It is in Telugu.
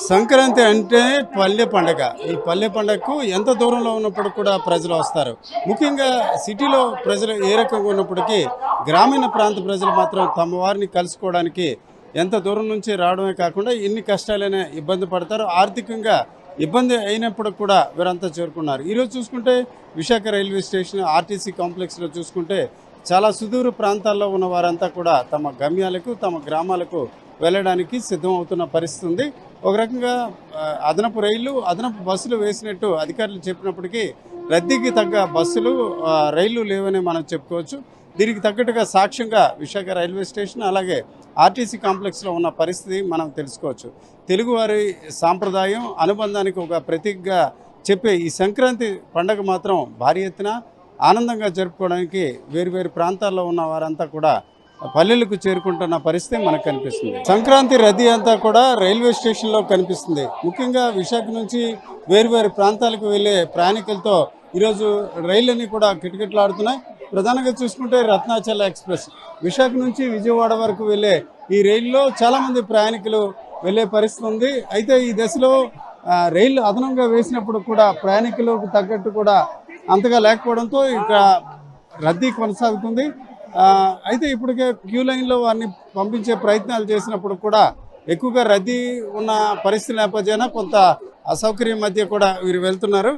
సంక్రాంతి అంటే పల్లె పండగ. ఈ పల్లె పండగకు ఎంత దూరంలో ఉన్నప్పుడు కూడా ప్రజలు వస్తారు. ముఖ్యంగా సిటీలో ప్రజలు ఏ రకంగా ఉన్నప్పటికీ, గ్రామీణ ప్రాంత ప్రజలు మాత్రం తమ వారిని కలుసుకోవడానికి ఎంత దూరం నుంచి రావడమే కాకుండా ఎన్ని కష్టాలైనా ఇబ్బంది పడతారు. ఆర్థికంగా ఇబ్బంది అయినప్పుడు కూడా వీరంతా చేరుకున్నారు. ఈరోజు చూసుకుంటే విశాఖ రైల్వే స్టేషన్ ఆర్టీసీ కాంప్లెక్స్‌లో చూసుకుంటే చాలా సుదూర ప్రాంతాల్లో ఉన్న వారంతా కూడా తమ గమ్యాలకు, తమ గ్రామాలకు వెళ్ళడానికి సిద్ధం అవుతున్న పరిస్థితి ఉంది. ఒక రకంగా అదనపు రైళ్లు, అదనపు బస్సులు వేసినట్టు అధికారులు చెప్పినప్పటికీ రద్దీకి తగ్గ బస్సులు, రైళ్లు లేవని మనం చెప్పుకోవచ్చు. దీనికి తగ్గట్టుగా సాక్ష్యంగా విశాఖ రైల్వే స్టేషన్ అలాగే ఆర్టీసీ కాంప్లెక్స్లో ఉన్న పరిస్థితి మనం తెలుసుకోవచ్చు. తెలుగువారి సాంప్రదాయం, అనుబంధానికి ఒక ప్రతీకగా చెప్పే ఈ సంక్రాంతి పండగ మాత్రం భారీ ఎత్తున ఆనందంగా జరుపుకోవడానికి వేరు ప్రాంతాల్లో ఉన్న వారంతా కూడా పల్లెలకు చేరుకుంటున్న పరిస్థితి మనకు కనిపిస్తుంది. సంక్రాంతి రద్దీ అంతా కూడా రైల్వే స్టేషన్లో కనిపిస్తుంది. ముఖ్యంగా విశాఖ నుంచి వేరు ప్రాంతాలకు వెళ్ళే ప్రయాణికులతో ఈరోజు రైళ్ళన్నీ కూడా కిటకిటలాడుతున్నాయి. ప్రధానంగా చూసుకుంటే రత్నాచల ఎక్స్ప్రెస్ విశాఖ నుంచి విజయవాడ వరకు వెళ్ళే ఈ రైల్లో చాలామంది ప్రయాణికులు వెళ్ళే పరిస్థితి ఉంది. అయితే ఈ దశలో రైళ్లు అదనంగా వేసినప్పుడు కూడా ప్రయాణికులకు తగ్గట్టు కూడా అంతగా లేకపోవడంతో ఇక రద్దీ కొనసాగుతుంది. అయితే ఇప్పటికే క్యూ లైన్లో వారిని పంపించే ప్రయత్నాలు చేసినప్పుడు కూడా ఎక్కువగా రద్దీ ఉన్న పరిస్థితి నేపథ్యాన కొంత అసౌకర్యం మధ్య కూడా వీరు వెళ్తున్నారు.